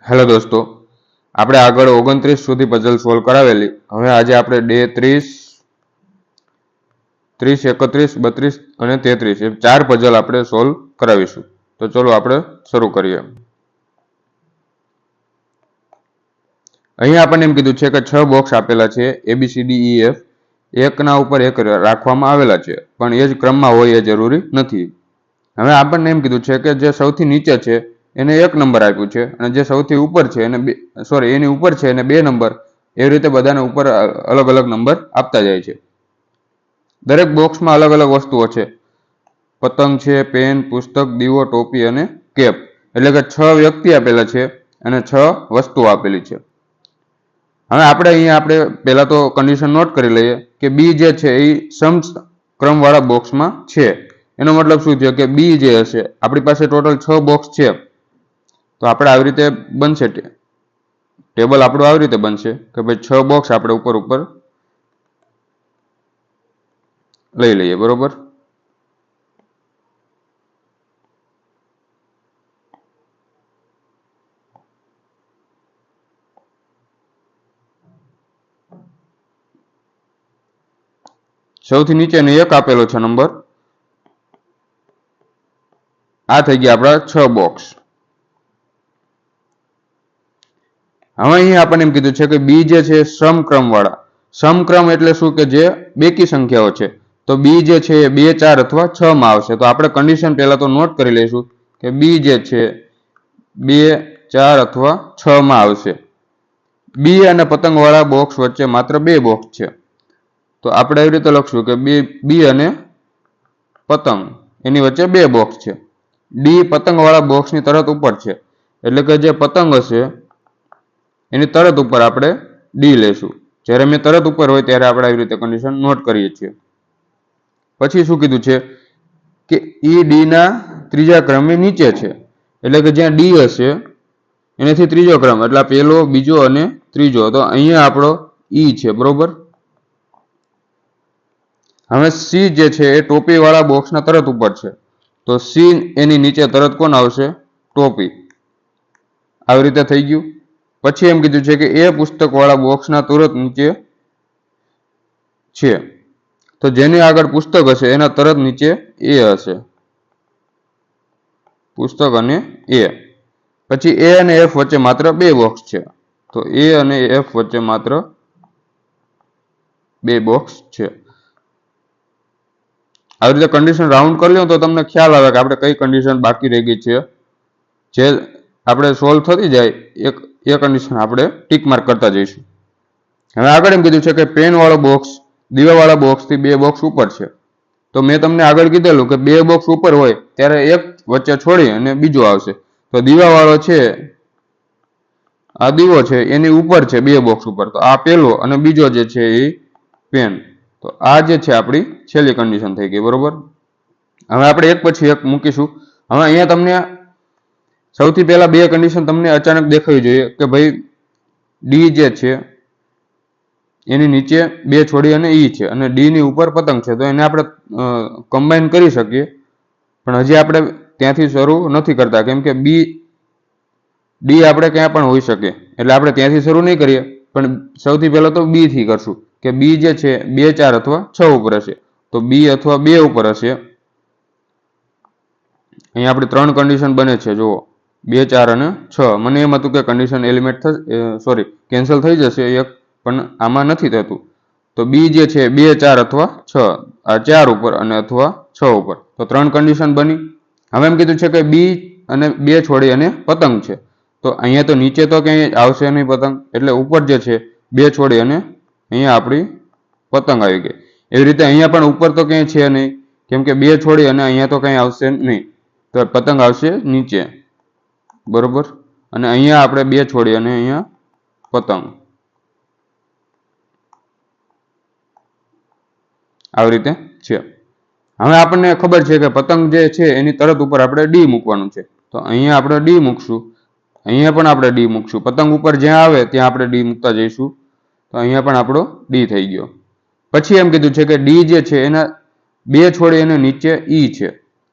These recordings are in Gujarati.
હેલો દોસ્તો, આપણે આગળ 29 સુધી પઝલ સોલ્વ કરાવેલી. હવે આજે આપણે ડે 30, 30, 31, 32 અને 33 એ 4 પઝલ આપણે સોલ્વ કરાવીશું. તો ચલો આપણે શરૂ કરીએ. અહીંયા આપણને એમ કીધું છે કે 6 બોક્સ આપેલા છે ABCDEF, એકના ઉપર એક રાખવામાં આવેલા છે, પણ એ જ ક્રમમાં હોય એ જરૂરી નથી. હવે આપણને એમ કીધું છે કે જે સૌથી નીચે છે એને 1 નંબર આપ્યું છે અને જે સૌથી ઉપર છે એને એની ઉપર છે એને 2 નંબર, એવી રીતે બધાને ઉપર અલગ અલગ નંબર આપતા જાય છે. દરેક બોક્સમાં અલગ અલગ વસ્તુઓ છે. પતંગ છે, પેન, પુસ્તક, દીવો, ટોપી અને કેપ. એટલે કે 6 વ્યક્તિ આપેલા છે અને 6 વસ્તુઓ આપેલી છે. હવે આપણે પહેલા તો કન્ડિશન નોટ કરી લઈએ કે બી જે છે એ સમક્રમવાળા બોક્સમાં છે. એનો મતલબ શું થયો કે બી જે હશે, આપણી પાસે ટોટલ 6 બોક્સ છે, તો આપણે આવી રીતે બનશે ટેબલ આપણું આવી રીતે બનશે કે ભાઈ 6 બોક્સ આપણે ઉપર લઈ લઈએ. બરોબર. સૌથી નીચેનો 1 આપેલો છે નંબર. આ થઈ ગયા આપણા 6 બોક્સ. હવે અહીંયા આપણને એમ કીધું છે કે બી જે છે સમક્રમ વાળા. સમક્રમ એટલે શું કે જે બેકી સંખ્યાઓ છે. તો બી જે છે એ 2, 4 અથવા 6 માં આવશે. તો આપણે કન્ડિશન પહેલા તો નોટ કરી લઈશું કે બી જે છે 2, 4 અથવા 6 માં આવશે. બી અને પતંગ વાળા બોક્સ વચ્ચે માત્ર 2 બોક્સ છે, તો આપણે એવી રીતે લખશું કે બી અને પતંગ એની વચ્ચે 2 બોક્સ છે. ડી પતંગ વાળા બોક્સની તરત ઉપર છે, એટલે કે જે પતંગ હશે એની તરત ઉપર આપણે ડી લેશું. જ્યારે મેં તરત ઉપર હોય ત્યારે આપણે આવી રીતે કન્ડિશન નોટ કરીએ છીએ. પછી શું કીધું છે કે ઈ ડી ના ત્રીજા ક્રમે નીચે છે, એટલે કે જ્યાં ડી હશે એનાથી ત્રીજો ક્રમ, એટલે પહેલો, બીજો અને ત્રીજો. તો અહીંયા આપણો ઈ છે. બરોબર. હવે સી જે છે એ ટોપી વાળા બોક્સના તરત ઉપર છે, તો સી એની નીચે તરત કોણ આવશે? ટોપી. આવી રીતે થઈ ગયું. પછી એમ કીધું છે કે એ પુસ્તક વાળા બોક્સના તુરંત નીચે છે, તો જેની આગળ પુસ્તક હશે એના તરત નીચે એ હશે. પુસ્તક અને એ. પછી એ અને એફ વચ્ચે માત્ર 2 બોક્સ છે, તો એ અને એફ વચ્ચે માત્ર 2 બોક્સ છે. આવી રીતે કન્ડિશન રાઉન્ડ કરી લો તો તમને ખ્યાલ આવે કે આપણે કઈ કન્ડિશન બાકી રહી ગઈ છે. જે આપણે સોલ્વ થતી જાય એ કન્ડિશન આપણે ટીક માર્ક કરતા જઈશું. હવે આગળ એમ કીધું છે કે પેન વાળો બોક્સ દીવાવાળા બોક્સથી 2 બોક્સ ઉપર છે. તો મેં તમને આગળ કીધેલું કે 2 બોક્સ ઉપર હોય ત્યારે એક વચ્ચે છોડી અને બીજો આવશે. તો દીવાવાળો છે, આ દીવો છે એની ઉપર છે 2 બોક્સ ઉપર, તો આ પહેલો અને બીજો જે છે એ પેન. તો આ જે છે આપણી છેલ્લી કન્ડિશન થઈ ગઈ. બરોબર. હવે આપણે એક પછી એક મૂકીશું. હવે અહીંયા તમને સૌથી પહેલા 2 કન્ડિશન તમને અચાનક દેખાવી જોઈએ કે ભાઈ ડી જે છે એની નીચે 2 છોડી અને ઈ છે, અને ડી ની ઉપર પતંગ છે. તો એને આપણે કમ્બાઈન કરી શકીએ, પણ હજી આપણે ત્યાંથી શરૂ નથી કરતા, કેમ કે ડી આપણે ક્યાં પણ હોઈ શકે, એટલે આપણે ત્યાંથી શરૂ નહીં કરીએ. પણ સૌથી પહેલા તો બી થી કરશું કે બી જે છે 2, 4 અથવા 6 ઉપર હશે, તો બી અથવા 2 ઉપર હશે. અહીંયા આપણી 3 કન્ડિશન બને છે. જુઓ, 2, 4 અને 6. મને એમ હતું કે કન્ડિશન એલિમેન્ટ કેન્સલ થઈ જશે એક, પણ આમાં નથી થતું. તો બી જે છે 2, 4 અથવા 6, આ 4 ઉપર અને અથવા 6 ઉપર. તો 3 કન્ડિશન બની. હવે એમ કીધું છે કે બી અને 2 છોડી અને પતંગ છે, તો અહીંયા તો નીચે તો ક્યાંય આવશે નહીં પતંગ, એટલે ઉપર જે છે 2 છોડી અને અહીંયા આપણી પતંગ આવી ગઈ. એવી રીતે અહીંયા પણ ઉપર તો ક્યાંય છે નહીં, કેમ કે 2 છોડી અને અહીંયા તો કંઈ આવશે નહીં, તો પતંગ આવશે નીચે. બરોબર. અને અહીંયા આપણે 2 છોડી અને અહીંયા પતંગ. આવી રીતે છે. હવે આપણને ખબર છે કે પતંગ જે છે એની તરત ઉપર આપણે ડી મૂકવાનું છે, તો અહીંયા આપણે ડી મૂકશું. અહીંયા પણ આપણે ડી મૂકશું. પતંગ ઉપર જ્યાં આવે ત્યાં આપણે ડી મૂકતા જઈશું. તો અહીંયા પણ આપણો ડી થઈ ગયો. પછી એમ કીધું છે કે ડી જે છે એના 2 છોડી અને નીચે ઈ છે.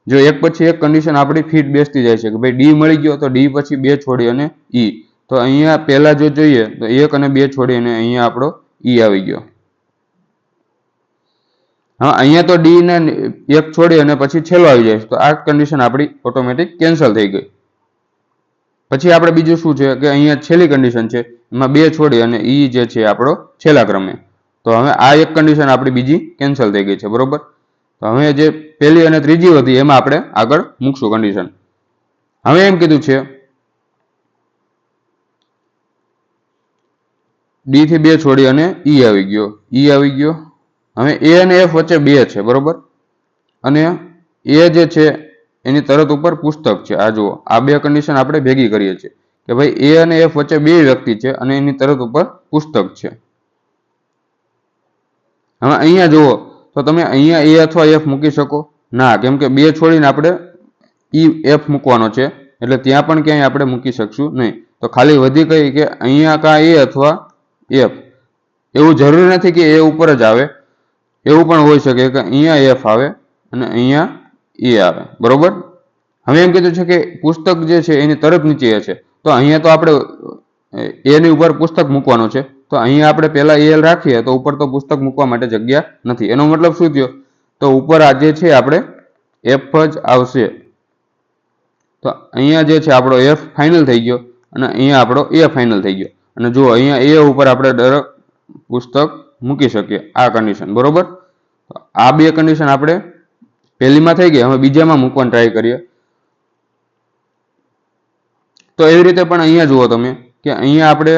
જો એક પછી એક કન્ડિશન આપણી ફિટ બેસતી જાય છે કે ભાઈ ડી મળી ગયો, તો ડી પછી 2 છોડી અને ઈ. તો અહીંયા પહેલા જો જોઈએ તો 1 અને 2 છોડીને અહીંયા આપણો ઈ આવી ગયો. હા, અહીંયા તો ડી ને 1 છોડી અને પછી છેલ્લો આવી જાય, તો આ કન્ડિશન આપણી ઓટોમેટિક કેન્સલ થઈ ગઈ. પછી આપણે બીજું શું છે કે અહીંયા છેલ્લી કન્ડિશન છે, એમાં 2 છોડી અને ઈ જે છે આપણો છેલ્લા ક્રમે. તો હવે આ એક કન્ડિશન આપણી બીજી કેન્સલ થઈ ગઈ છે, બરોબર. તો હવે જે પહેલી અને ત્રીજી હતી એમાં આપણે આગળ મૂકશું કન્ડિશન. હવે એમ કીધું છે ડી થી 2 છોડી અને ઈ આવી ગયો. હવે એ અને એફ વચ્ચે 2 છે, બરોબર. અને એ જે છે એની તરત ઉપર પુસ્તક છે. આ જુઓ, આ બે કન્ડિશન આપણે ભેગી કરીએ છીએ કે ભાઈ એ અને એફ વચ્ચે 2 વ્યક્તિ છે અને એની તરત ઉપર પુસ્તક છે. હવે અહીંયા જુઓ તો તમે અહીંયા એ અથવા એફ મૂકી શકો ના, કેમ કે 2 છોડીને આપણે ઈ એફ મૂકવાનો છે, એટલે ત્યાં પણ ક્યાંય આપણે મૂકી શકશું નહીં. તો ખાલી વધી કઈ કે અહીંયા કાં એ અથવા એફ. એવું જરૂરી નથી કે એ ઉપર જ આવે, એવું પણ હોઈ શકે કે અહીંયા એફ આવે અને અહીંયા એ આવે, બરોબર. હવે એમ કીધું છે કે પુસ્તક જે છે એની તરત નીચે એ છે, તો અહીંયા તો આપણે એની ઉપર પુસ્તક મૂકવાનો છે, તો અહીંયા આપણે પહેલા એલ રાખીએ તો ઉપર તો પુસ્તક મૂકવા માટે જગ્યા નથી. એનો મતલબ શું થયો, તો ઉપર આ જે છે આપણે એફ જ આવશે. તો અહીંયા જે છે આપણો એફ ફાઇનલ થઈ ગયો અને અહીંયા આપણો એ ફાઇનલ થઈ ગયો. અને જો અહીંયા એ ઉપર આપણે ડાયરેક્ટ પુસ્તક મૂકી શકીએ, આ કન્ડિશન, બરોબર. આ બે કન્ડિશન આપણે પહેલીમાં થઈ ગઈ, હવે બીજામાં મૂકવાની ટ્રાય કરીએ. તો એવી રીતે પણ અહીંયા જુઓ તમે કે અહીંયા આપણે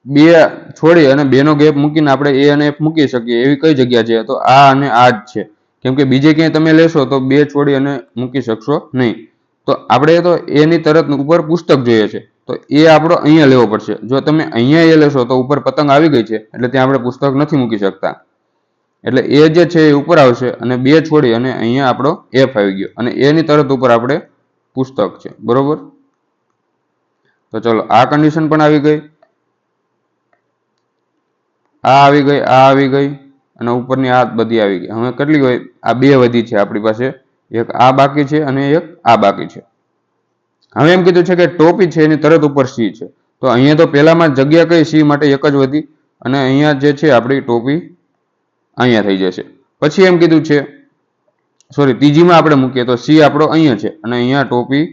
2 છોડી અને 2 નો ગેપ મૂકીને આપણે એ અને એફ મૂકી શકીએ એવી કઈ જગ્યા છે, તો આ અને આ જ છે. કેમ કે બીજે ક્યાંય તમે લેશો તો 2 છોડી અને મૂકી શકશો નહીં. તો આપણે તો એની તરત ઉપર પુસ્તક જોઈએ છે, તો એ આપણો અહીંયા લેવો પડશે. જો તમે અહીંયા એ લેશો તો ઉપર પતંગ આવી ગઈ છે, એટલે ત્યાં આપણે પુસ્તક નથી મૂકી શકતા. એટલે એ જે છે એ ઉપર આવશે અને 2 છોડી અને અહીંયા આપણો એફ આવી ગયો અને એની તરત ઉપર આપણે પુસ્તક છે, બરોબર. તો ચલો, આ કન્ડિશન પણ આવી ગઈ, આ આવી ગઈ અને ઉપરની આ બધી આવી ગઈ. હવે કેટલી હોય, આ 2 વધી છે આપણી પાસે, એક આ બાકી છે અને એક આ બાકી છે. હવે એમ કીધું છે કે ટોપી છે એની તરત ઉપર સી છે, તો અહીંયા તો પહેલામાં જગ્યા કઈ સી માટે એક જ વધી અને અહીંયા જે છે આપણી ટોપી અહીંયા થઈ જશે. પછી એમ કીધું છે ત્રીજીમાં આપણે મૂકીએ તો સી આપણો અહીંયા છે અને અહીંયા ટોપી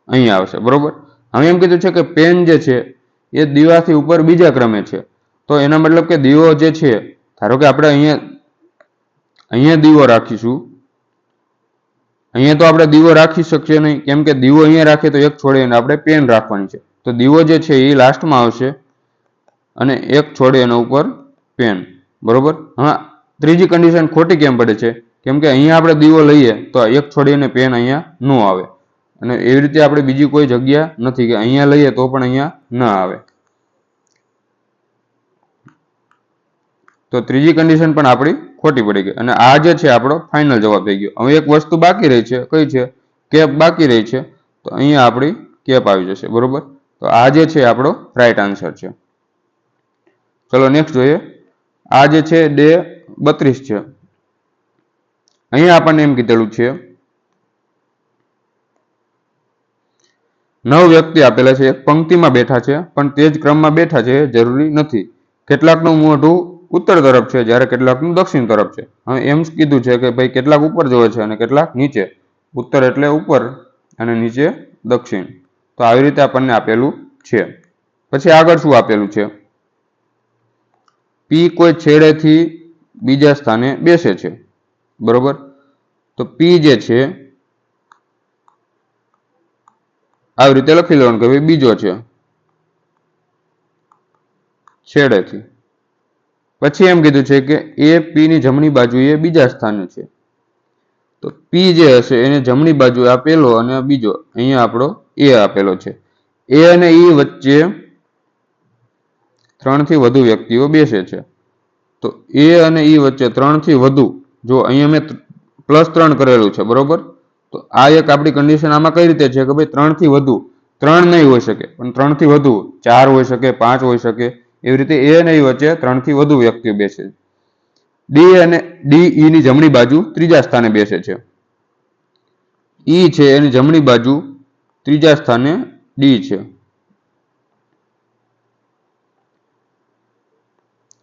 અહીંયા આવશે, બરોબર. હવે એમ કીધું છે કે પેન જે છે એ દીવાથી ઉપર બીજા ક્રમે છે, તો એના મતલબ કે દીવો જે છે, ધારો કે આપણે અહીંયા દીવો રાખીશું, અહીંયા તો આપણે દીવો રાખી શકીએ નહીં, કેમ કે દીવો અહીંયા રાખીએ તો એક છોડીને આપણે પેન રાખવાની છે, તો દીવો જે છે એ લાસ્ટમાં આવશે અને એક છોડી એના ઉપર પેન, બરોબર. હા, ત્રીજી કન્ડિશન ખોટી કેમ પડે છે, કેમ કે અહીંયા આપણે દીવો લઈએ તો એક છોડીને પેન અહીંયા ન આવે અને એવી રીતે આપણે બીજી કોઈ જગ્યા નથી કે અહીંયા લઈએ તો પણ અહીંયા ન આવે. તો ત્રીજી કન્ડિશન પણ આપણી ખોટી પડી ગઈ અને આ જે છે આપણો ફાઇનલ જવાબ થઈ ગયો. હવે એક વસ્તુ બાકી રહી છે, કઈ છે, કેપ બાકી રહી છે, તો અહીંયા આપણી કેપ આવી જશે, બરોબર. તો આ જે છે આપણો રાઈટ આન્સર છે. ચલો નેક્સ્ટ જોઈએ. આ જે છે ડે 32 છે. અહીંયા આપણને એમ કીધેલું છે 9 વ્યક્તિ આપેલા છે, એક પંક્તિમાં બેઠા છે પણ તે જ ક્રમમાં બેઠા છે જરૂરી નથી. કેટલાકનું મોઢું ઉત્તર તરફ છે જ્યારે કેટલાકનું દક્ષિણ તરફ છે. હવે એમ કીધું છે કે ભાઈ કેટલાક ઉપર જોવે છે અને કેટલાક નીચે. ઉત્તર એટલે ઉપર અને નીચે દક્ષિણ. તો આવી રીતે આપણને આપેલું છે. પછી આગળ શું આપેલું છે, પી કોઈ છેડેથી બીજા સ્થાને બેસે છે, બરોબર. તો પી જે છે આવી રીતે લખી લેવાનું કે ભાઈ બીજો છે છેડેથી. પછી એમ કીધું છે કે એ પી ની જમણી બાજુએ બીજા સ્થાને છે, તો પી જે હશે એને જમણી બાજુ આ પેલો અને બીજો, અહીંયા આપણો એ આપેલો છે. એ અને ઈ વચ્ચે 3 થી વધુ વ્યક્તિઓ બેસે છે, તો એ અને ઈ વચ્ચે 3 થી વધુ, જો અહીંયા મેં +3 કરેલું છે, બરોબર. તો આ એક આપણી કન્ડિશન આમાં કઈ રીતે છે કે ભાઈ 3 થી વધુ, 3 નહીં હોઈ શકે પણ 3 થી વધુ 4 હોઈ શકે, 5 હોઈ શકે, એવી રીતે એ અને ઈ વચ્ચે 3 થી વધુ વ્યક્તિઓ બેસે. ડી અને ડી ઈ ની જમણી બાજુ ત્રીજા સ્થાને બેસે છે. ઈ છે એની જમણી બાજુ ત્રીજા સ્થાને ડી છે.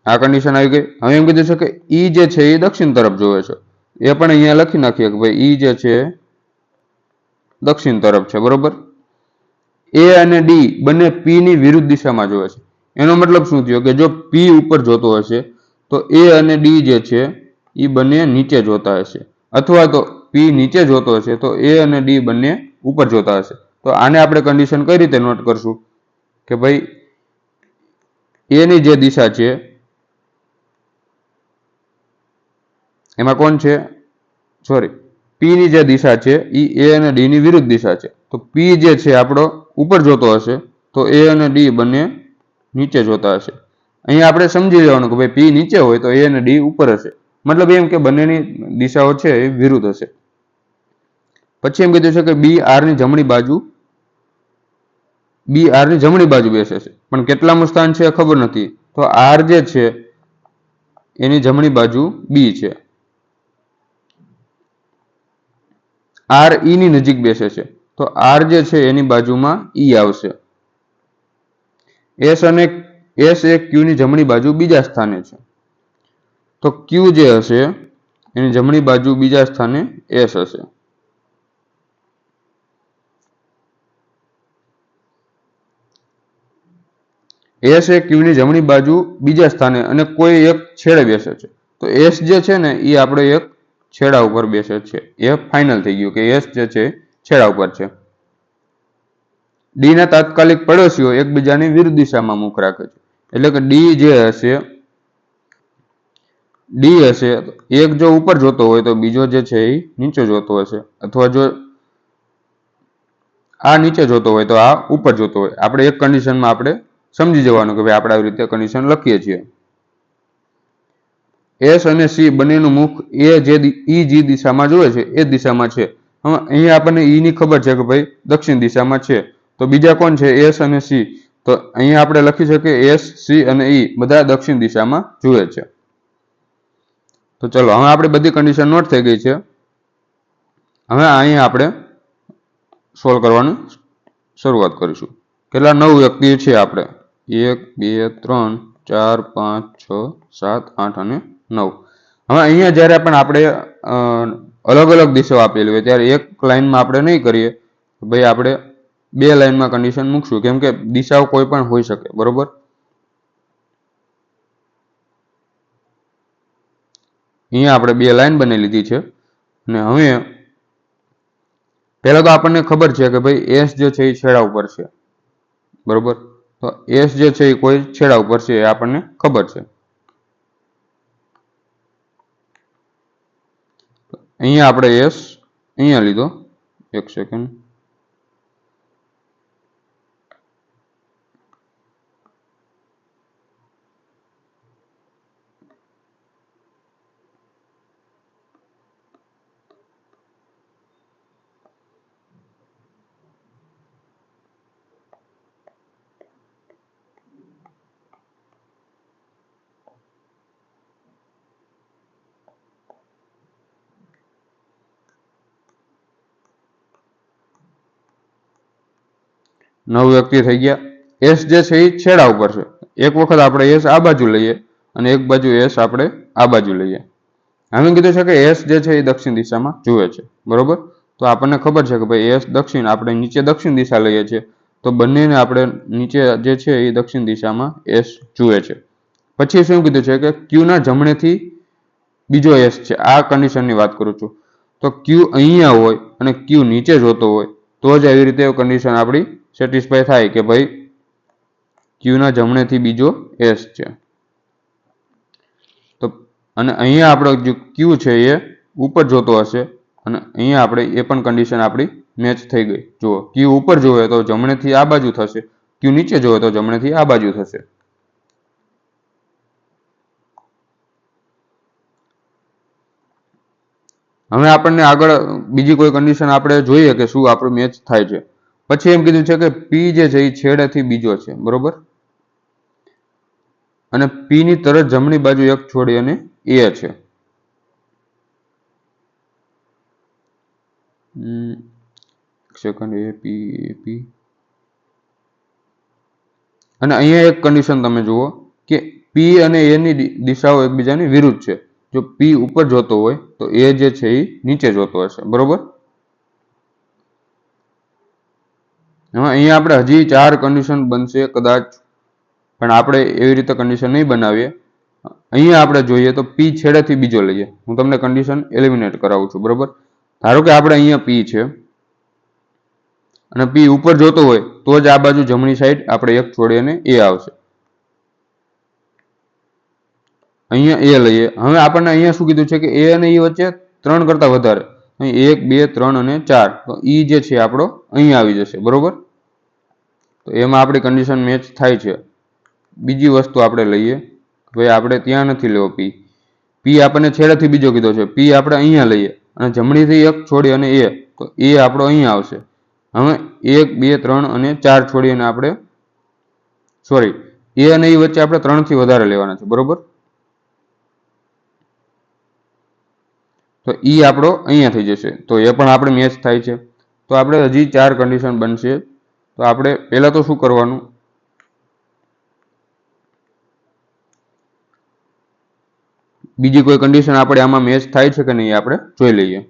આ કન્ડિશન આવી ગઈ. હવે એમ કીધું છે કે ઈ જે છે એ દક્ષિણ તરફ જોવે છે. એ પણ અહીંયા લખી નાખીએ કે ભાઈ ઈ જે છે દક્ષિણ તરફ છે, બરોબર. એ અને ડી બંને પી ની વિરુદ્ધ દિશામાં જોવે છે. એનો મતલબ શું થયો કે જો પી ઉપર જોતો હશે તો એ અને ડી જે છે એ બંને નીચે જોતા હશે, અથવા તો પી નીચે જોતો હશે તો એ અને ડી બંને ઉપર જોતા હશે. તો આને આપણે કન્ડિશન કઈ રીતે નોટ કરશું કે ભાઈ એની જે દિશા છે એમાં કોણ છે, સોરી, પી ની જે દિશા છે એ અને ડી ની વિરુદ્ધ દિશા છે. તો પી જે છે આપણો ઉપર જોતો હશે તો એ અને ડી બંને નીચે જોતા હશે. અહીંયા આપણે સમજી લેવાનું કે ભાઈ પી નીચે હોય તો એ અને ડી ઉપર હશે, મતલબ એમ કે બંનેની દિશાઓ છે એ વિરુદ્ધ હશે. પછી એમ કીધું છે કે બી આર ની જમણી બાજુ બેસે છે, પણ કેટલામું સ્થાન છે ખબર નથી. તો આર જે છે એની જમણી બાજુ બી છે. આર ઈ ની નજીક બેસે છે તો આર જે છે એની બાજુમાં ઈ આવશે. એસ એ ક્યુ ની જમણી બાજુ બીજા સ્થાને છે તો ક્યુ જે હશે એની જમણી બાજુ બીજા સ્થાને એસ હશે. એસ એ ક્યુ ની જમણી બાજુ બીજા સ્થાને અને કોઈ એક છેડે બેસે છે. તો એસ જે છે ને એ આપણે એક છેડા ઉપર બેસે છે. એ ફાઇનલ થઈ ગયું કે એસ જે છે છેડા ઉપર છે. ડી ના તાત્કાલિક પડોશીઓ એકબીજાની વિરુદ્ધ દિશામાં મુખ રાખે છે. એટલે કે ડી હશે એક જો ઉપર જોતો હોય તો બીજો જે છે એ નીચે જોતો હશે, અથવા જો આ નીચે જોતો હોય તો આ ઉપર જોતો હોય. આપણે એક કન્ડિશનમાં આપણે સમજી જવાનું કે ભાઈ આપણે આવી રીતે કન્ડિશન લખીએ છીએ. એસ અને સી બંનેનું મુખ ઈ જે દિશામાં જોવે છે એ દિશામાં છે. હવે અહીંયા આપણને ઈ ની ખબર છે કે ભાઈ દક્ષિણ દિશામાં છે. તો બીજા કોણ છે, એસ અને સી. તો અહીંયા આપણે લખી શકીએ એસ, સી અને ઈ બધા દક્ષિણ દિશામાં જુએ છે. તો ચલો હવે આપણે બધી કન્ડિશન નોટ થઈ ગઈ છે. હવે અહીંયા આપણે સોલ્વ કરવાની શરૂઆત કરીશું. કેટલા 9 વ્યક્તિઓ છે આપણે, 1 2 3 4 5 6 7 8 અને 9. હવે અહીંયા જ્યારે પણ આપણે અલગ અલગ દિશાઓ આપેલી હોય ત્યારે એક લાઈનમાં આપણે નહીં કરીએ, ભાઈ આપણે 2 લાઈનમાં કન્ડિશન મૂકશું, કેમ કે દિશાઓ કોઈ પણ હોઈ શકે, બરોબર. અહીંયા આપણે 2 લાઈન બની લીધી છે. અને હવે પહેલા તો આપણને ખબર છે કે ભાઈ એસ જે છે એ છેડા ઉપર છે, બરોબર. તો એસ જે છે એ કોઈ છેડા ઉપર છે એ આપણને ખબર છે. અહીંયા આપણે એસ અહીંયા લીધો, એક સેકન્ડ. નવ વ્યક્તિ થઈ ગયા. એસ જે છે એ છેડા ઉપર છે. એક વખત આપણે એસ આ બાજુ લઈએ અને એક બાજુ એસ આપણે આ બાજુ લઈએ. હવે કીધું છે કે એસ જે છે એ દક્ષિણ દિશામાં જુએ છે, બરોબર. તો આપણને ખબર છે કે ભાઈ એસ દક્ષિણ, આપણે નીચે દક્ષિણ દિશા લઈએ છીએ તો બંનેને આપણે નીચે જે છે એ દક્ષિણ દિશામાં એસ જુએ છે. પછી શું કીધું છે કે ક્યુ ના જમણેથી બીજો એસ છે. આ કન્ડિશનની વાત કરું છું. તો ક્યુ અહીંયા હોય અને ક્યુ નીચે જોતો હોય તો જ આવી રીતે કન્ડિશન આપણી સેટિસ્ફાય થાય કે ભાઈ ક્યુ ના જમણેથી બીજો એસ છે. તો અને અહીંયા આપણો જે ક્યુ છે એ ઉપર જોતો હશે અને અહીંયા આપણે એ પણ કન્ડિશન આપણી મેચ થઈ ગઈ. જુઓ, ક્યુ ઉપર જોવે તો જમણેથી આ બાજુ થશે, ક્યુ નીચે જોવે તો જમણેથી આ બાજુ થશે. હવે આપણને આગળ બીજી કોઈ કન્ડિશન આપણે જોઈએ કે શું આપણું મેચ થાય છે. પછી એમ કીધું છે કે પી જે છે એ છેડેથી બીજો છે, બરોબર. અને પી ની તરત જમણી બાજુ એક છોડી અને એ છે. સેકન્ડ પી. અને અહીંયા એક કન્ડિશન તમે જુઓ કે પી અને એ ની દિશાઓ એકબીજાની વિરુદ્ધ છે. જો પી ઉપર જોતો હોય તો એ જે છે એ નીચે જોતો હશે. બરોબર. અહીંયા આપણે હજી 4 કન્ડિશન બનશે કદાચ, પણ આપણે એવી રીતે કન્ડિશન નહીં બનાવીએ. અહીંયા આપણે જોઈએ તો પી છેડેથી બીજો લઈએ. હું તમને કન્ડિશન એલિમિનેટ કરાવું છું. બરોબર. ધારો કે આપણે અહીંયા પી છે અને પી ઉપર જોતો હોય તો જ આ બાજુ જમણી સાઈડ આપણે એક છોડી અને એ આવશે. અહીંયા એ લઈએ. હવે આપણને અહીંયા શું કીધું છે કે એ અને ઈ વચ્ચે 3 કરતા વધારે, અહીં 1 2 3 અને 4, તો ઈ જે છે આપણો અહીંયા આવી જશે. બરોબર. તો એમાં આપણી કન્ડિશન મેચ થાય છે. બીજી વસ્તુ આપણે લઈએ, ભાઈ આપણે ત્યાં નથી લેવો પી. પી આપણને છેડેથી બીજો કીધો છે. પી આપણે અહીંયા લઈએ અને જમણીથી એક છોડી અને એ, તો એ આપણો અહીંયા આવશે. હવે 1 2 3 અને 4 છોડીને આપણે સોરી એ અને એ વચ્ચે આપણે 3 થી વધારે લેવાના છે. બરોબર. તો ઈ આપણો અહીંયા થઈ જશે. તો એ પણ આપણે મેચ થાય છે. તો આપણે હજી 4 કન્ડિશન બનશે. તો આપણે પહેલા તો શું કરવાનું, બીજી કોઈ કન્ડિશન આપણે આમાં મેચ થાય છે કે નહીં આપણે જોઈ લઈએ.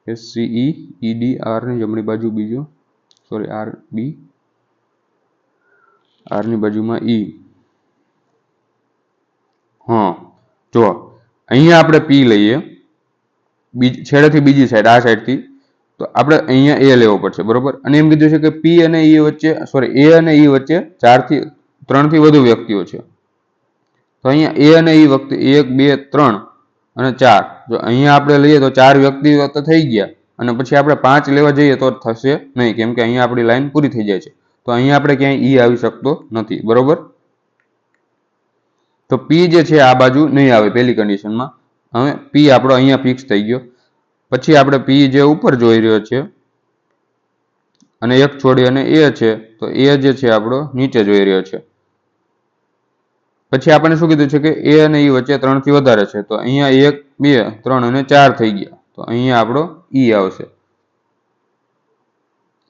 SCEEDR ની જમણી બાજુ બીજો, સોરી RB, R ની બાજુમાં E. હા, જો અહીંયા આપણે પી લઈએ છેડેથી બીજી સાઈડ, આ સાઈડથી, તો આપણે અહીંયા એ લેવો પડશે. બરોબર. અને એમ કીધું છે કે પી અને ઈ વચ્ચે સોરી એ અને ઈ વચ્ચે 3 થી વધુ વ્યક્તિઓ છે. તો અહીંયા એ અને ઈ વખતે 1 2 3 અને 4, જો અહીંયા આપણે લઈએ તો 4 વ્યક્તિઓ તો થઈ ગયા, અને પછી આપણે 5 લેવા જઈએ તો થશે નહીં, કેમ કે અહીંયા આપણી લાઈન પૂરી થઈ જાય છે. તો અહીંયા આપણે ક્યાંય ઈ આવી શકતો નથી. બરોબર. તો પી જે છે આ બાજુ નહીં આવે પહેલી કન્ડિશનમાં. હવે પી આપણો અહીંયા ફિક્સ થઈ ગયો. પછી આપણે પી જે ઉપર જોઈ રહ્યો છે અને એક છોડી અને એ છે, તો એ જે છે આપણો નીચે જોઈ રહ્યો છે. પછી આપણને શું કીધું છે કે એ અને ઈ વચ્ચે 3 થી વધારે છે. તો અહીંયા 1 2 3 અને 4 થઈ ગયા. તો અહીંયા આપણો ઈ આવશે.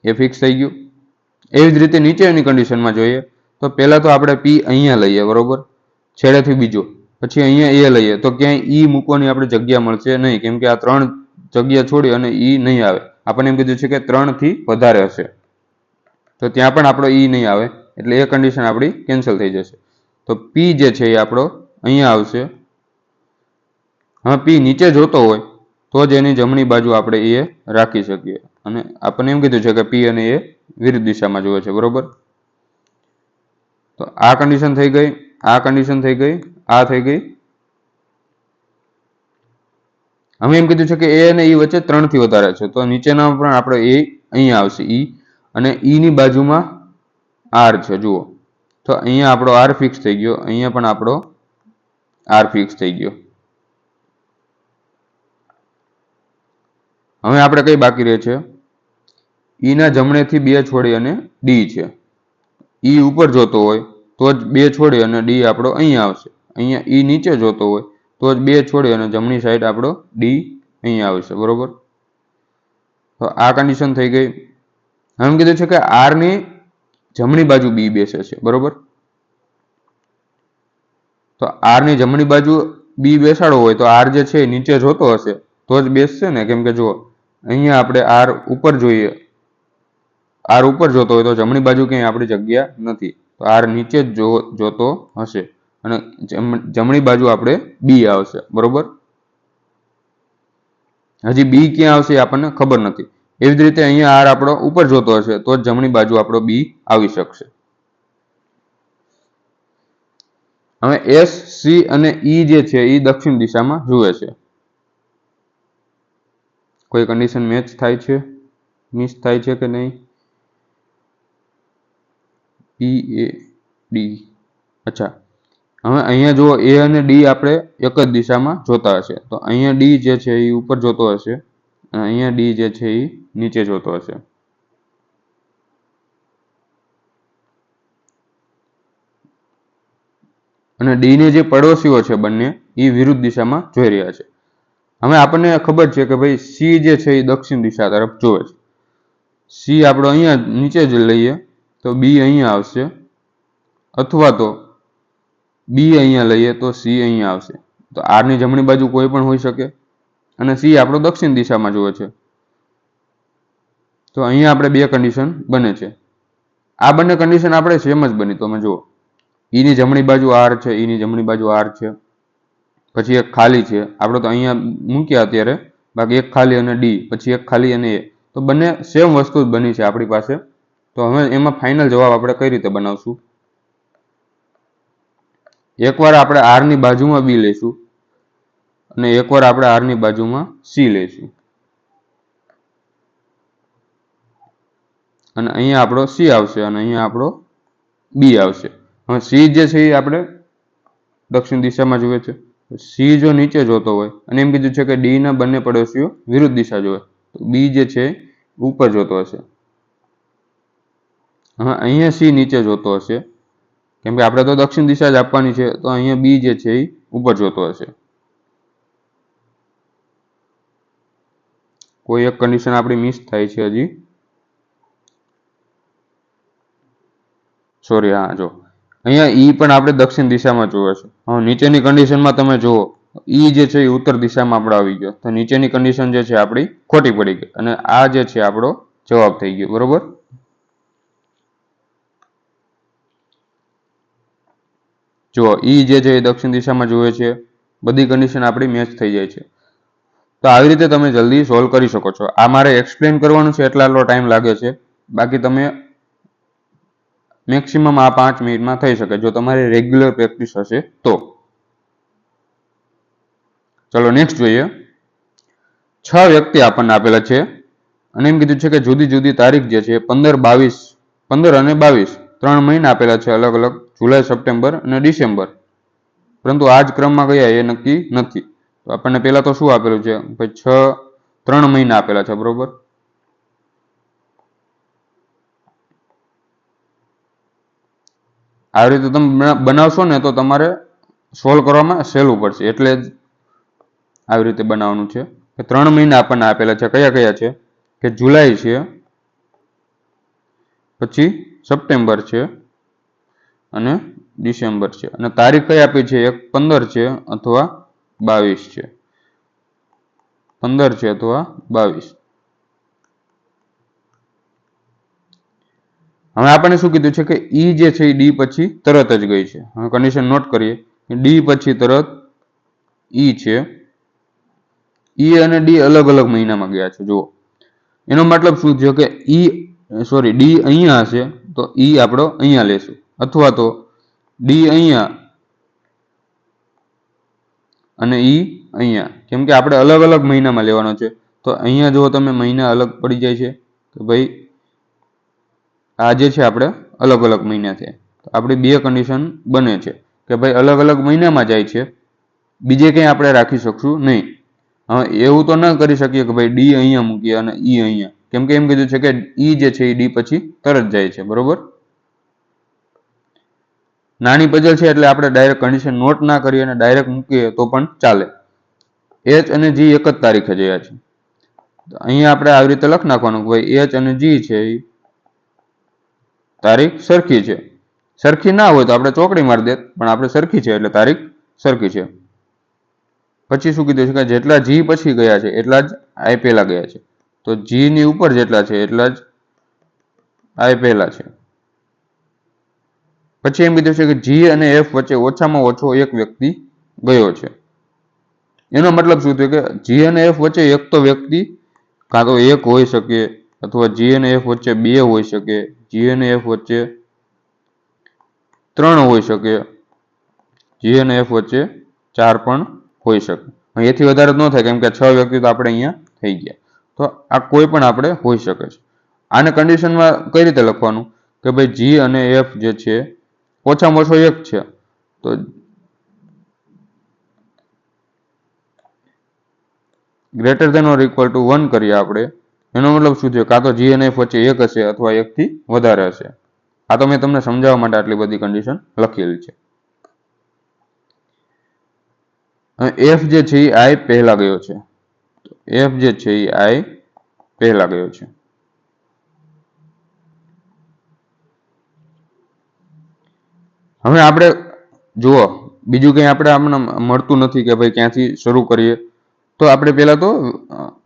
એ ફિક્સ થઈ ગયું. એવી જ રીતે નીચેની કન્ડિશનમાં જોઈએ તો પહેલા તો આપણે પી અહીંયા લઈએ. બરોબર. છેડેથી બીજો. પછી અહીંયા એ લઈએ તો ક્યાંય ઈ મૂકવાની આપણે જગ્યા મળશે નહીં, કેમ કે આ 3 જગ્યા છોડી અને ઈ નહીં આવે. આપણને એમ કીધું છે કે 3 થી વધારે હશે, તો ત્યાં પણ આપણો ઈ નહીં આવે. એટલે એ કન્ડિશન આપણી કેન્સલ થઈ જશે. તો પી જે છે એ આપણો અહીંયા આવશે. હવે પી નીચે જોતો હોય તો જ એની જમણી બાજુ આપણે એ રાખી શકીએ. અને આપણને એમ કીધું છે કે પી અને એ વિરુદ્ધ દિશામાં જોવે છે. બરોબર. તો આ કન્ડિશન થઈ ગઈ, આ કન્ડિશન થઈ ગઈ, આ થઈ ગઈ. હવે એમ કીધું છે કે એ અને ઈ વચ્ચે 3 થી વધારે છે. તો નીચેના પણ આપણે એ અહીંયા આવશે ઈ, અને ઈ ની બાજુમાં R છે. જુઓ, તો અહીંયા આપણો R ફિક્સ થઈ ગયો, અહીંયા પણ આપણો R ફિક્સ થઈ ગયો. હવે આપણે કઈ બાકી રહે છે, ઈ ના જમણેથી 2 છોડી અને D છે. ઈ ઉપર જોતો હોય તો જ 2 છોડી અને D આપણો અહીંયા આવશે. અહીંયા ઈ નીચે જોતો હોય તો જ 2 છોડી અને જમણી સાઈડ આપણો D અહીંયા આવશે. બરોબર. તો આ કન્ડિશન થઈ ગઈ. હવે એમ કીધું છે કે R ની જમણી બાજુ B બેસે છે. બરોબર. તો R ની જમણી બાજુ B બેસાડવો હોય તો R જે છે નીચે જોતો હશે તો જ બેસશે ને, કેમ કે જો અહીંયા આપણે R ઉપર જોઈએ, R ઉપર જોતો હોય તો જમણી બાજુ ક્યાંય આપણી જગ્યા નથી. તો R નીચે જ જોતો હશે અને જમણી બાજુ આપણે B આવશે. બરોબર. હજી B ક્યાં આવશે એ આપણને ખબર નથી. એવી જ રીતે અહીંયા R આપણો ઉપર જોતો હશે તો જ જમણી બાજુ આપણો B આવી શકશે. હવે S, C અને E જે છે એ દક્ષિણ દિશામાં જુએ છે. કોઈ કન્ડિશન મેચ થાય છે, મિસ થાય છે કે નહીં? E A D. અચ્છા, હવે અહીંયા જુઓ A અને D આપણે એક જ દિશામાં જોતા હશે. તો અહીંયા D જે છે એ ઉપર જોતો હશે અને અહીંયા D જે છે એ નીચે જોતો હશે. અને D ની જે પડોશીઓ છે બંને એ વિરુદ્ધ દિશામાં જોઈ રહ્યા છે. હવે આપણને ખબર છે કે ભાઈ C જે છે એ દક્ષિણ દિશા તરફ જોવે છે. C આપણો અહીંયા નીચે જ લઈએ તો બી અહીંયા આવશે, અથવા તો બી અહીંયા લઈએ તો સી અહીંયા આવશે. તો આરની જમણી બાજુ કોઈ પણ હોઈ શકે, અને સી આપણો દક્ષિણ દિશામાં જોવે છે. તો અહીંયા આપણે બે કન્ડિશન બને છે. આ બંને કન્ડિશન આપણે સેમ જ બની. તમે જુઓ, ઈની જમણી બાજુ આર છે, ઈની જમણી બાજુ આર છે, પછી એક ખાલી છે. આપણે તો અહીંયા મૂક્યા અત્યારે, બાકી એક ખાલી અને ડી, પછી એક ખાલી અને એ. તો બંને સેમ વસ્તુ જ બની છે આપણી પાસે. તો હવે એમાં ફાઇનલ જવાબ આપણે કઈ રીતે બનાવશું? એકવાર આપણે આરની બાજુમાં બી લઈશું અને એકવાર આપણે આરની બાજુમાં સી લઈશું, અને અહીંયા આપણો સી આવશે અને અહીંયા આપણો બી આવશે. હવે સી જે છે એ આપણે દક્ષિણ દિશામાં જુએ છે. સી જો નીચે જોતો હોય અને એમ કીધું છે કે ડી ના બંને પડોશીઓ વિરુદ્ધ દિશા જોવે, તો બી જે છે ઉપર જોતો હશે. હવે અહીંયા સી નીચે જોતો હશે, કેમ કે આપણે તો દક્ષિણ દિશા જ આપવાની છે. તો અહીંયા બી જે છે એ ઉપર જોતો હશે. કોઈ એક કન્ડિશન આપણી મિસ થાય છે હજી. સોરી, હા, જો અહીંયા ઈ પણ આપણે દક્ષિણ દિશામાં જોવે છે. હવે નીચેની કન્ડિશનમાં તમે જુઓ, ઈ જે છે એ ઉત્તર દિશામાં આપણે આવી ગયો. તો નીચેની કન્ડિશન જે છે આપણી ખોટી પડી ગઈ, અને આ જે છે આપણો જવાબ થઈ ગયો. બરોબર. જુઓ, ઈ જે છે એ દક્ષિણ દિશામાં જોવે છે. બધી કન્ડિશન આપણી મેચ થઈ જાય છે. તો આવી રીતે તમે જલ્દી સોલ્વ કરી શકો છો. આ મારે એક્સપ્લેન કરવાનું છે એટલે આટલો ટાઈમ લાગે છે. બાકી તમે મેક્સિમમ આ 5 મિનિટમાં થઈ શકે, જો તમારી રેગ્યુલર પ્રેક્ટિસ હશે તો. ચલો નેક્સ્ટ જોઈએ. 6 વ્યક્તિ આપણને આપેલા છે અને એમ કીધું છે કે જુદી જુદી તારીખ જે છે 15 અને 22 3 મહિના આપેલા છે અલગ અલગ, જુલાઈ, સપ્ટેમ્બર અને ડિસેમ્બર. પરંતુ આ જ ક્રમમાં કયા એ નક્કી નથી. તો આપણને પહેલા તો શું આપેલું છે? ભાઈ 3 મહિના આપેલા છે. બરોબર. આવી રીતે તમે બનાવશો ને તો તમારે સોલ્વ કરવામાં સહેલું પડશે. એટલે જ આવી રીતે બનાવવાનું છે કે 3 મહિના આપણને આપેલા છે. કયા કયા છે? કે જુલાઈ છે, પછી સપ્ટેમ્બર છે અને ડિસેમ્બર છે. અને તારીખ કઈ આપી છે? એક 15 છે અથવા 22 છે. 15 છે અથવા 22. હવે આપણને શું કીધું છે કે ઈ જે છે એ ડી પછી તરત જ ગઈ છે. હવે કન્ડિશન નોટ કરીએ. ડી પછી તરત ઈ છે. ઈ અને ડી અલગ અલગ મહિનામાં ગયા છે. જુઓ, એનો મતલબ શું થયો કે ડી અહીંયા હશે તો ઈ આપણો અહીંયા લેશું, અથવા તો ડી અહીંયા અને ઈ અહીંયા. કેમ કે આપણે અલગ અલગ મહિનામાં લેવાનો છે. તો અહીંયા જો તમે મહિના અલગ પડી જાય છે કે ભાઈ આ જે છે આપણે અલગ અલગ મહિના છે. આપણી બે કન્ડિશન બને છે કે ભાઈ અલગ અલગ મહિનામાં જાય છે, બીજે ક્યાંય આપણે રાખી શકશું નહીં. હવે એવું તો ન કરી શકીએ કે ભાઈ ડી અહીંયા મૂકીએ અને ઈ અહીંયા, કેમ કે એમ કીધું છે કે ઈ જે છે એ ડી પછી તરત જાય છે. બરોબર. નાની પઝલ છે એટલે આપણે ડાયરેક્ટ કન્ડિશન નોટ ના કરીએ અને ડાયરેક્ટ મૂકીએ તો પણ ચાલે. એચ અને જી એક જ તારીખે જયા છે. અહીંયા આપણે આવી રીતે લખ નાખવાનું કે ભાઈ એચ અને જી છે એ તારીખ સરખી છે. સરખી ના હોય તો આપણે ચોકડી મારી દે, પણ આપણે સરખી છે એટલે તારીખ સરખી છે. પછી શું કીધું છે કે જેટલા જી પછી ગયા છે એટલા જ આઈ પહેલા ગયા છે. તો જી ની ઉપર જેટલા છે એટલા જ આઈ પહેલા છે. પછી એમ કીધું છે કે જી અને એફ વચ્ચે ઓછામાં ઓછો એક વ્યક્તિ ગયો છે. એનો મતલબ શું થયો કે જી અને એફ વચ્ચે એક તો વ્યક્તિ કાં તો એક હોઈ શકે, અથવા જી અને એફ વચ્ચે 2 હોઈ શકે, જી અને એફ વચ્ચે 3 હોઈ શકે, જી અને એફ વચ્ચે 4 પણ હોઈ શકે. એથી વધારે ન થાય, કેમ કે 6 વ્યક્તિ તો આપણે અહીંયા થઈ ગયા. તો આ કોઈ પણ આપણે હોઈ શકે છે. આને કન્ડિશનમાં કઈ રીતે લખવાનું કે ભાઈ જી અને એફ જે છે ઓછામાં ઓછો એક છે. તો greater than or equal to 1 કરીએ આપણે. એનો મતલબ શું થયો? કાં તો જી અને એફ વચ્ચે 1 હશે અથવા 1 થી વધારે હશે. આ તો મેં તમને સમજાવવા માટે આટલી બધી કન્ડિશન લખેલી છે. એફ જે છે એ આઈ પહેલા ગયો છે. એફ જે છે એ આઈ પહેલા ગયો છે. હવે આપણે જુઓ બીજું કંઈ આપણે આમને મળતું નથી કે ભાઈ ક્યાંથી શરૂ કરીએ, તો આપણે પહેલા તો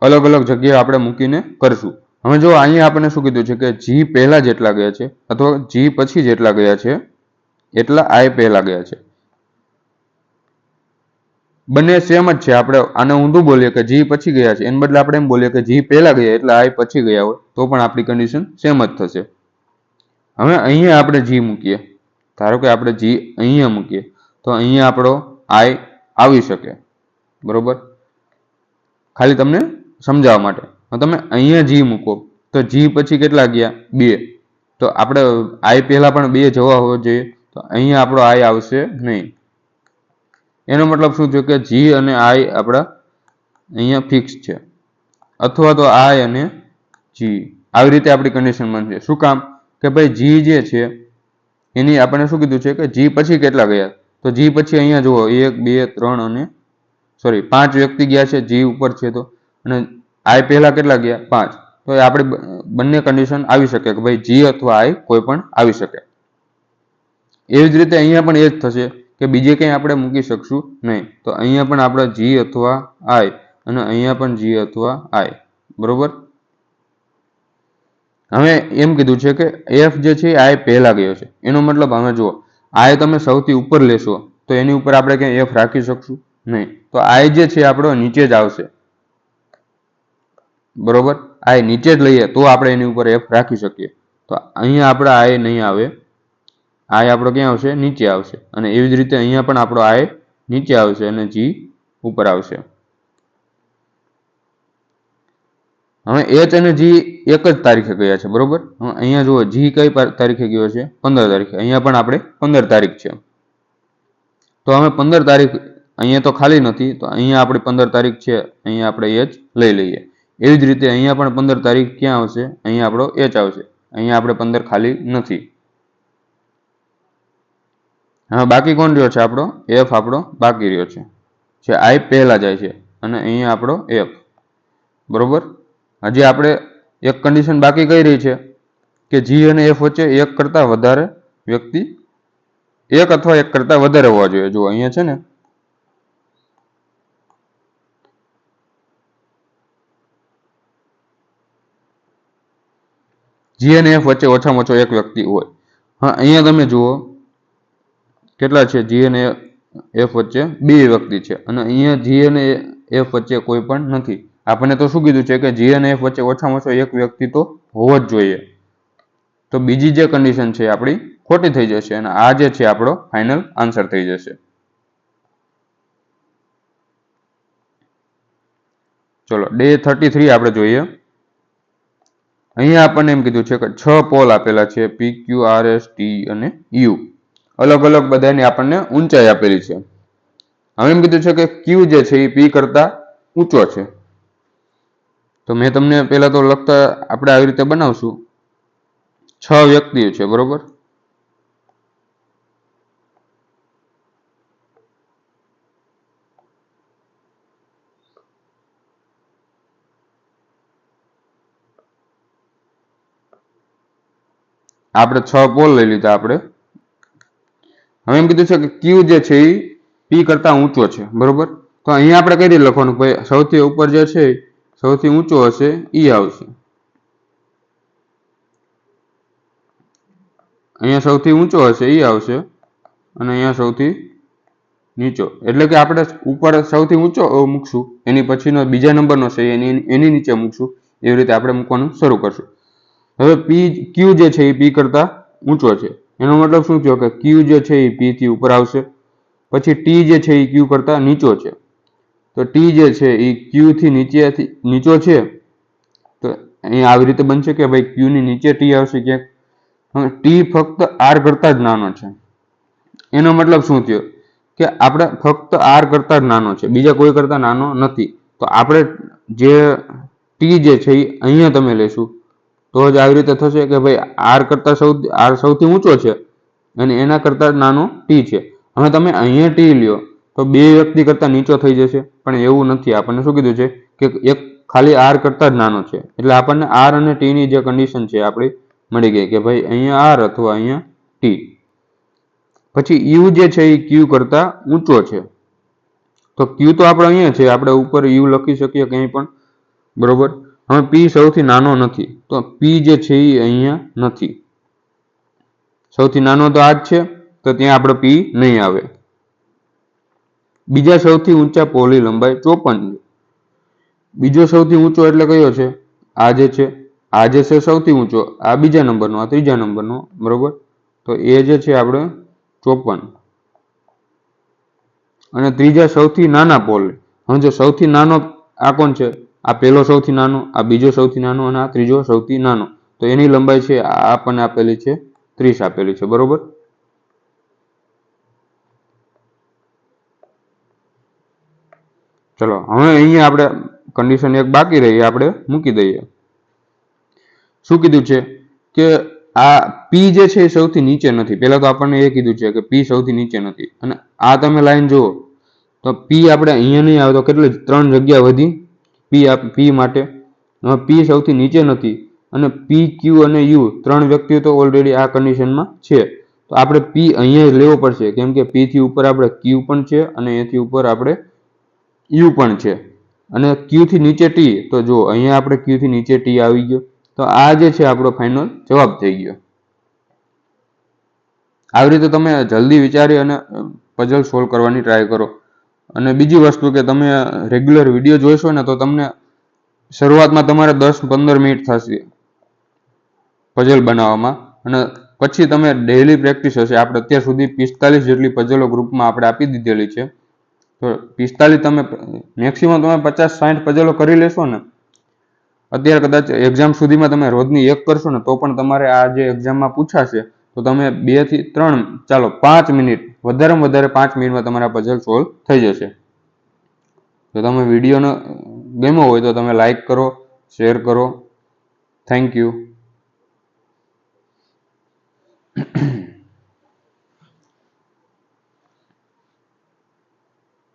અલગ અલગ જગ્યાએ આપણે મૂકીને કરશું. હવે જો અહીંયા આપણને શું કીધું છે કે જી પહેલા જેટલા ગયા છે અથવા જી પછી જેટલા ગયા છે એટલા આઈ પહેલા ગયા છે. બંને સેમ જ છે. આપણે આને ઊંધું બોલીએ કે જી પછી ગયા છે, એને બદલે આપણે એમ બોલીએ કે જી પહેલા ગયા એટલે આઈ પછી ગયા હોય તો પણ આપણી કન્ડિશન સેમ જ થશે. હવે અહીંયા આપણે જી મૂકીએ, ધારો કે આપણે જી અહીંયા મૂકીએ તો અહીંયા આપણો આઈ આવી શકે, બરોબર? ખાલી તમને સમજાવવા માટે. તમે અહીંયા જી મૂકો તો જી પછી કેટલા ગયા? 2. તો આપણે આઈ પહેલા પણ 2 જવા હોવો જોઈએ, તો અહીંયા આપણો આઈ આવશે નહીં. એનો મતલબ શું થયો કે જી અને આઈ આપણા અહીંયા ફિક્સ છે, અથવા તો આઈ અને જી આવી રીતે આપણી કન્ડિશન બનશે. શું કામ? કે ભાઈ જી જે છે એની આપણને શું કીધું છે કે જી પછી કેટલા ગયા? તો જી પછી અહીંયા જુઓ 1 2 3 અને 5 વ્યક્તિ ગયા છે જી ઉપર છે તો, અને આઈ પહેલા કેટલા ગયા? 5. તો એ આપણે બંને કન્ડિશન આવી શકે કે ભાઈ જી અથવા આઈ કોઈ પણ આવી શકે. એવી જ રીતે અહીંયા પણ એ જ થશે કે બીજે કંઈ આપણે મૂકી શકશું નહીં. તો અહીંયા પણ આપણે જી અથવા આઈ અને અહીંયા પણ જી અથવા આઈ, બરોબર? હવે એમ કીધું છે કે એફ જે છે આઈ પહેલા ગયો છે, એનો મતલબ હવે જુઓ આઈ તમે સૌથી ઉપર લેશો તો એની ઉપર આપણે ક્યાંય એફ રાખી શકશું નહીં. તો આઈ જે છે આપણો નીચે જ આવશે, બરોબર? આઈ નીચે જ લઈએ તો આપણે એની ઉપર એફ રાખી શકીએ. તો અહીંયા આપણે આઈ નહીં આવે, આઈ આપણો ક્યાં આવશે? નીચે આવશે. અને એવી જ રીતે અહીંયા પણ આપણો આઈ નીચે આવશે અને જી ઉપર આવશે. હવે એચ અને જી એક જ તારીખે ગયા છે, બરોબર? હવે અહીંયા જુઓ જી કઈ તારીખે ગયો છે? 15 તારીખે. અહીંયા પણ આપણે 15 તારીખ છે. તો હવે 15 તારીખ અહીંયા તો ખાલી નથી, તો અહીંયા આપણી 15 તારીખ છે, અહીંયા આપણે એચ લઈ લઈએ. એવી જ રીતે અહીંયા પણ 15 તારીખ ક્યાં આવશે? અહીંયા આપણો એચ આવશે. અહીંયા આપણે 15 ખાલી નથી. હા, બાકી કોણ રહ્યો છે? આપણો એફ આપણો બાકી રહ્યો છે, જે આઈ પહેલા જાય છે, અને અહીંયા આપણો એફ, બરોબર? હજી આપણે એક કન્ડિશન બાકી કઈ રહી છે કે જી અને એફ વચ્ચે એક કરતા વધારે વ્યક્તિ, એક અથવા એક કરતા વધારે હોવા જોઈએ. જો અહીંયા છે ને જી અને એફ વચ્ચે ઓછામાં ઓછો એક વ્યક્તિ હોય. હા, અહીંયા તમે જુઓ કેટલા છે? જી અને એફ વચ્ચે 2 વ્યક્તિ છે, અને અહીંયા જી અને એફ વચ્ચે કોઈ પણ નથી. આપણને તો શું કીધું છે કે જી અને એફ વચ્ચે ઓછામાં ઓછો એક વ્યક્તિ તો હોવો જ જોઈએ. તો બીજી જે કન્ડિશન છે આપણી ખોટી થઈ જશે, અને આ જે છે આપણો ફાઇનલ આન્સર થઈ જશે. ચલો ડે 33 આપણે જોઈએ. અહીંયા આપણને એમ કીધું છે કે 6 પોલ આપેલા છે, પી ક્યુ આર એસ ટી અને યુ. અલગ અલગ બધાની આપણને ઊંચાઈ આપેલી છે. હવે એમ કીધું છે કે ક્યુ જે છે એ પી કરતા ઊંચો છે. તો મેં તમને પહેલા તો લખતા આપણે આવી રીતે બનાવશું. 6 વ્યક્તિઓ છે, બરોબર? આપણે 6 પોલ લઈ લીધા આપણે. હવે એમ કીધું છે કે ક્યુ જે છે એ પી કરતા ઊંચો છે, બરોબર? તો અહીંયા આપણે કઈ રીતે લખવાનું? ભાઈ સૌથી ઉપર જે છે સૌથી ઊંચો હશે ઈ આવશે. અહીંયા સૌથી ઊંચો હશે ઈ આવશે, અને અહીંયા સૌથી નીચો, એટલે કે આપણે ઉપર સૌથી ઊંચો મૂકશું, એની પછીનો બીજા નંબરનો છે એની નીચે મૂકશું. એવી રીતે આપણે મૂકવાનું શરૂ કરશું. હવે પી ક્યુ જે છે એ પી કરતા ઊંચો છે, એનો મતલબ શું થયો કે ક્યુ જે છે એ પી થી ઉપર આવશે. પછી ટી જે છે એ ક્યુ કરતા નીચો છે, તો ટી જે છે એ ક્યુ થી નીચો છે. તો અહીં આવી રીતે બનશે કે ભાઈ ક્યુ ની નીચે ટી આવશે ક્યાંક. ટી ફક્ત આર કરતા જ નાનો છે, એનો મતલબ શું થયો કે આપણે ફક્ત આર કરતા જ નાનો છે, બીજા કોઈ કરતા નાનો નથી. તો આપણે જે ટી જે છે એ અહીંયા તમે લેશું તો જ આવી રીતે થશે કે ભાઈ આર કરતા સૌથી ઊંચો છે અને એના કરતા નાનો ટી છે. હવે તમે અહીંયા ટી લ્યો તો 2 વ્યક્તિ કરતા નીચો થઈ જશે, પણ એવું નથી. આપણને શું કીધું છે કે એક ખાલી આર કરતા જ નાનો છે, એટલે આપણને આર અને ટી ની જે કન્ડિશન છે આપણી મળી ગઈ કે ભાઈ અહીંયા આર અથવા અહીંયા ટી. પછી યુ જે છે એ ક્યુ કરતા ઊંચો છે, તો ક્યુ તો આપણે અહીંયા છે, આપણે ઉપર યુ લખી શકીએ કંઈ પણ, બરોબર. હવે પી સૌથી નાનો નથી, તો પી જે છે એ અહીંયા નથી, સૌથી નાનો તો આ જ છે, તો ત્યાં આપણે પી નહીં આવે. બીજા સૌથી ઊંચા પોલની લંબાઈ 54 છે. બીજો સૌથી ઊંચો એટલે કયો છે? આ જે છે, આ જે છે સૌથી ઊંચો, આ બીજા નંબરનો, આ ત્રીજા નંબરનો, બરોબર. તો એ જે છે આપણે 54. અને ત્રીજા સૌથી નાના પોલ, હવે જો સૌથી નાનો આ કોણ છે? આ પહેલો સૌથી નાનો, આ બીજો સૌથી નાનો અને આ ત્રીજો સૌથી નાનો, તો એની લંબાઈ છે આ આપણને આપેલી છે 30 આપેલી છે, બરોબર. ચલો હવે અહીંયા આપણે કન્ડિશન એક બાકી રહી, આપણે મૂકી દઈએ. શું કીધું છે કે આ પી જે છે એ સૌથી નીચે નથી. પહેલા તો આપણને એ કીધું છે કે પી સૌથી નીચે નથી, અને આ તમે લાઈન જુઓ તો પી આપણે અહીંયા નહીં આવે તો કેટલી 3 જગ્યા વધી પી માટે. પી સૌથી નીચે નથી, અને પી ક્યુ અને યુ 3 વ્યક્તિઓ તો ઓલરેડી આ કન્ડિશનમાં છે, તો આપણે પી અહીંયા લેવો પડશે, કેમ કે પી થી ઉપર આપણે ક્યુ પણ છે અને એથી ઉપર આપણે યુ પણ છે, અને ક્યુ થી નીચે ટી, તો જો અહીંયા આપણે ક્યુ થી નીચે ટી આવી ગયો, તો આ જે છે આપણો ફાઇનલ જવાબ થઈ ગયો. આવી રીતે તમે જલ્દી વિચારી અને પઝલ સોલ્વ કરવાની ટ્રાય કરો. અને બીજી વસ્તુ કે તમે રેગ્યુલર વિડીયો જોઈશો ને તો તમને શરૂઆતમાં તમારે 10-15 મિનિટ થશે પઝલ બનાવવામાં, અને પછી તમે ડેઈલી પ્રેક્ટિસ હશે. આપણે અત્યાર સુધી 45 જેટલી પઝલો ગ્રુપમાં આપણે આપી દીધેલી છે, તો 45 તમે મેક્સિમમ તમે 50-60 પઝલો કરી લેશો ને, અત્યારે કદાચ એક્ઝામ સુધીમાં તમે રોજની એક કરશો ને તો પણ તમારે આ જે એક્ઝામમાં પૂછાશે તો તમે 2 થી 3, ચાલો 5 મિનિટ, વધારેમાં વધારે 5 મિનિટમાં તમારા પઝલ સોલ્વ થઈ જશે. તો તમે વિડીયોનો ગમ્યો હોય તો તમે લાઈક કરો, શેર કરો. Thank you.